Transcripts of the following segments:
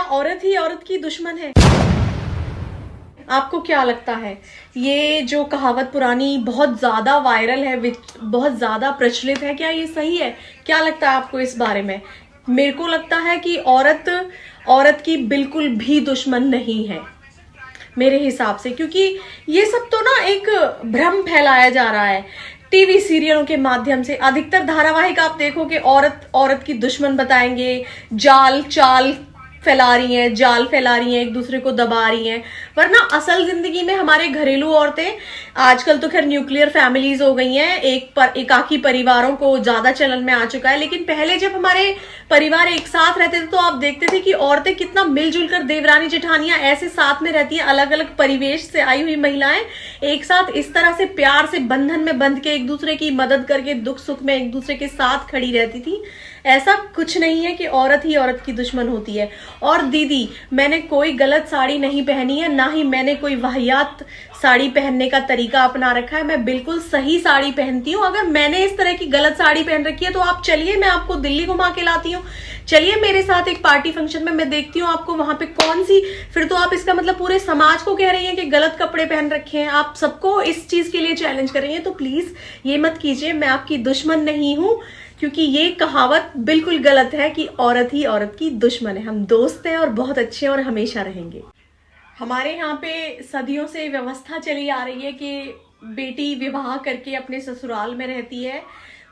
औरत ही औरत की दुश्मन है? आपको क्या लगता है? ये जो कहावत पुरानी बहुत ज्यादा वायरल है, बहुत ज्यादा प्रचलित है, क्या ये सही है? क्या लगता है आपको इस बारे में? मेरे को लगता है कि औरत औरत की बिल्कुल भी दुश्मन नहीं है मेरे हिसाब से, क्योंकि ये सब तो ना एक भ्रम फैलाया जा रहा है टीवी सीरियलों के माध्यम से। अधिकतर धारावाहिक आप देखोगे औरत औरत की दुश्मन बताएंगे, जाल चाल फैला रही हैं, जाल फैला रही हैं, एक दूसरे को दबा रही हैं। वरना असल जिंदगी में हमारे घरेलू औरतें, आजकल तो खैर न्यूक्लियर फैमिलीज हो गई हैं, एकाकी परिवारों को ज्यादा चलन में आ चुका है, लेकिन पहले जब हमारे परिवार एक साथ रहते थे तो आप देखते थे कि औरतें कितना मिलजुल कर, देवरानी जेठानियां ऐसे साथ में रहती हैं, अलग अलग परिवेश से आई हुई महिलाएं एक साथ इस तरह से प्यार से बंधन में बंध के एक दूसरे की मदद करके दुख सुख में एक दूसरे के साथ खड़ी रहती थी। ऐसा कुछ नहीं है कि औरत ही औरत की दुश्मन होती है। और दीदी, मैंने कोई गलत साड़ी नहीं पहनी है, ना ही मैंने कोई वाहियात साड़ी पहनने का तरीका अपना रखा है। मैं बिल्कुल सही साड़ी पहनती हूँ। अगर मैंने इस तरह की गलत साड़ी पहन रखी है तो आप चलिए, मैं आपको दिल्ली घुमा के लाती हूँ। चलिए मेरे साथ एक पार्टी फंक्शन में, मैं देखती हूँ आपको वहां पे कौन सी। फिर तो आप इसका मतलब पूरे समाज को कह रही हैं कि गलत कपड़े पहन रखे हैं, आप सबको इस चीज के लिए चैलेंज कर रही हैं। तो प्लीज ये मत कीजिए, मैं आपकी दुश्मन नहीं हूँ, क्योंकि ये कहावत बिल्कुल गलत है कि औरत ही औरत की दुश्मन है। हम दोस्त हैं और बहुत अच्छे हैं और हमेशा रहेंगे। हमारे यहाँ पे सदियों से व्यवस्था चली आ रही है कि बेटी विवाह करके अपने ससुराल में रहती है।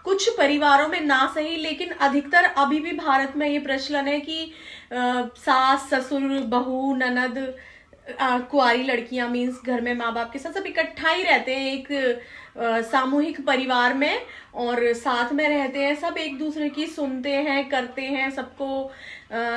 कुछ परिवारों में ना सही, लेकिन अधिकतर अभी भी भारत में ये प्रचलन है कि सास ससुर बहू ननद कुंवारी लड़कियां, मीन्स घर में माँ बाप के साथ सब इकट्ठा ही रहते हैं एक सामूहिक परिवार में, और साथ में रहते हैं। सब एक दूसरे की सुनते हैं, करते हैं,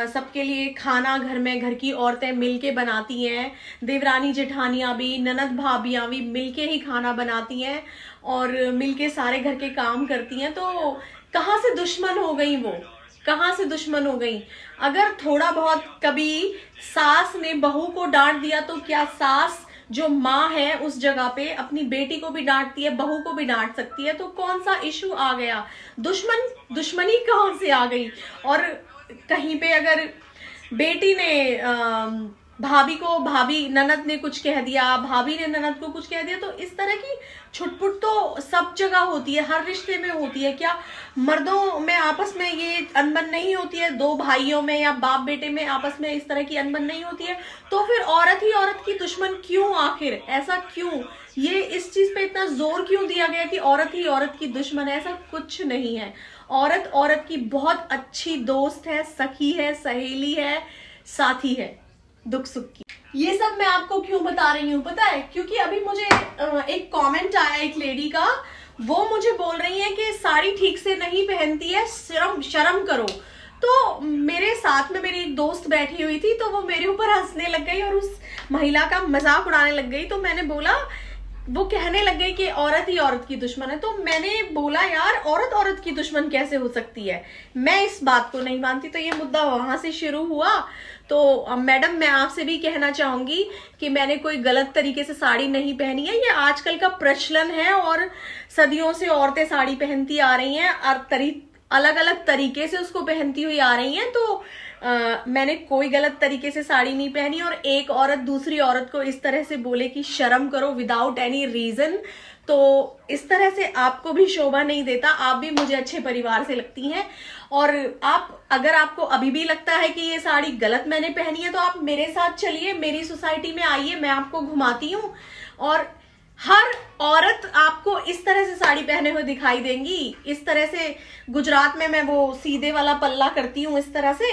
सबके लिए खाना घर में घर की औरतें मिलके बनाती हैं। देवरानी जेठानियां भी, ननद भाभियां भी मिलके ही खाना बनाती हैं और मिलके सारे घर के काम करती हैं। तो कहाँ से दुश्मन हो गई वो? कहाँ से दुश्मन हो गई? अगर थोड़ा बहुत कभी सास ने बहू को डांट दिया तो क्या सास जो माँ है उस जगह पे अपनी बेटी को भी डांटती है, बहू को भी डांट सकती है? तो कौन सा इशू आ गया? दुश्मनी कहाँ से आ गई? और कहीं पे अगर बेटी ने भाभी ननद ने कुछ कह दिया, भाभी ने ननद को कुछ कह दिया, तो इस तरह की छुटपुट तो सब जगह होती है, हर रिश्ते में होती है। क्या मर्दों में आपस में ये अनबन नहीं होती है? दो भाइयों में या बाप बेटे में आपस में इस तरह की अनबन नहीं होती है? तो फिर औरत ही औरत की दुश्मन क्यों? आखिर ऐसा क्यों? ये इस चीज पे इतना जोर क्यों दिया गया कि औरत ही औरत की दुश्मन है? ऐसा कुछ नहीं है। औरत औरत की बहुत अच्छी दोस्त है, सखी है, सहेली है, साथी है दुख सुख की। ये सब मैं आपको क्यों बता रही हूँ पता है? क्योंकि अभी मुझे एक कमेंट आया एक लेडी का, वो मुझे बोल रही है कि साड़ी ठीक से नहीं पहनती है, शर्म करो। तो मेरे साथ में मेरी एक दोस्त बैठी हुई थी, तो वो मेरे ऊपर हंसने लग गई और उस महिला का मजाक उड़ाने लग गई। तो मैंने बोला, वो कहने लग गई कि औरत ही औरत की दुश्मन है। तो मैंने बोला, यार औरत औरत की दुश्मन कैसे हो सकती है? मैं इस बात को नहीं मानती। तो ये मुद्दा वहां से शुरू हुआ। तो मैडम, मैं आपसे भी कहना चाहूंगी कि मैंने कोई गलत तरीके से साड़ी नहीं पहनी है। ये आजकल का प्रचलन है और सदियों से औरतें साड़ी पहनती आ रही हैं और अलग अलग तरीके से उसको पहनती हुई आ रही हैं। तो मैंने कोई गलत तरीके से साड़ी नहीं पहनी। और एक औरत दूसरी औरत को इस तरह से बोले कि शर्म करो विदाउट एनी रीजन, तो इस तरह से आपको भी शोभा नहीं देता। आप भी मुझे अच्छे परिवार से लगती हैं, और अगर आपको अभी भी लगता है कि ये साड़ी गलत मैंने पहनी है तो आप मेरे साथ चलिए, मेरी सोसाइटी में आइए, मैं आपको घुमाती हूँ। और हर औरत आपको इस तरह से साड़ी पहने हुए दिखाई देंगी। इस तरह से गुजरात में मैं वो सीधे वाला पल्ला करती हूँ इस तरह से,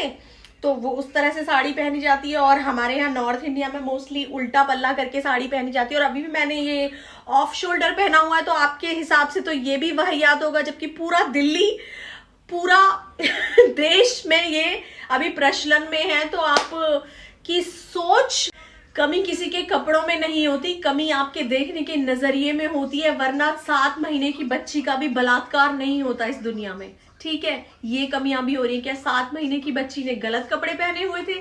तो वो उस तरह से साड़ी पहनी जाती है। और हमारे यहाँ नॉर्थ इंडिया में मोस्टली उल्टा पल्ला करके साड़ी पहनी जाती है। और अभी भी मैंने ये ऑफ शोल्डर पहना हुआ है, तो आपके हिसाब से तो ये भी वाहियात होगा, जबकि पूरा दिल्ली, पूरा देश में ये अभी प्रचलन में है। तो आप की सोच, कमी किसी के कपड़ों में नहीं होती, कमी आपके देखने के नजरिए में होती है। वरना 7 महीने की बच्ची का भी बलात्कार नहीं होता इस दुनिया में, ठीक है? ये कमियां भी हो रही है। क्या 7 महीने की बच्ची ने गलत कपड़े पहने हुए थे?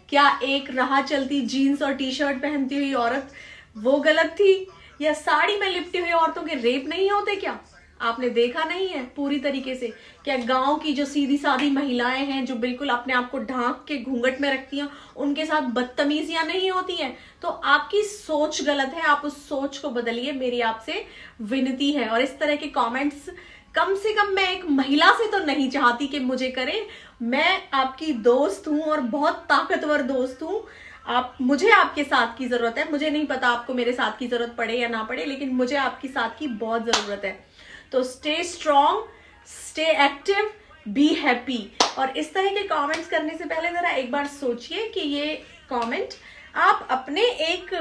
क्या एक राह चलती जीन्स और टी शर्ट पहनती हुई औरत वो गलत थी? या साड़ी में लिपटी हुई औरतों के रेप नहीं होते क्या? आपने देखा नहीं है पूरी तरीके से? क्या गांव की जो सीधी सादी महिलाएं हैं जो बिल्कुल अपने आप को ढांक के घूंघट में रखती हैं, उनके साथ बदतमीजियां नहीं होती हैं? तो आपकी सोच गलत है, आप उस सोच को बदलिए, मेरी आपसे विनती है। और इस तरह के कमेंट्स कम से कम मैं एक महिला से तो नहीं चाहती कि मुझे करें। मैं आपकी दोस्त हूं और बहुत ताकतवर दोस्त हूं। आप, मुझे आपके साथ की जरूरत है। मुझे नहीं पता आपको मेरे साथ की जरूरत पड़े या ना पड़े, लेकिन मुझे आपकी साथ की बहुत जरूरत है। तो stay strong, stay active, be happy. और इस तरह के कमेंट्स करने से पहले जरा एक बार सोचिए कि ये कमेंट आप अपने एक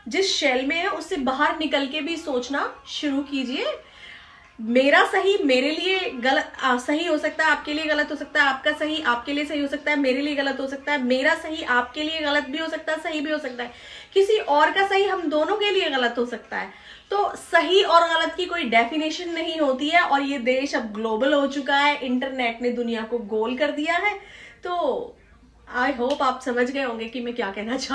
जिस शेल में है उससे बाहर निकल के भी सोचना शुरू कीजिए। मेरा सही मेरे लिए गलत सही हो सकता है, आपके लिए गलत हो सकता है। आपका सही आपके लिए सही हो सकता है, मेरे लिए गलत हो सकता है। मेरा सही आपके लिए गलत भी हो सकता है, सही भी हो सकता है। किसी और का सही हम दोनों के लिए गलत हो सकता है। तो सही और गलत की कोई डेफिनेशन नहीं होती है। और ये देश अब ग्लोबल हो चुका है, इंटरनेट ने दुनिया को गोल कर दिया है। तो आई होप आप समझ गए होंगे कि मैं क्या कहना चाहती हूँ।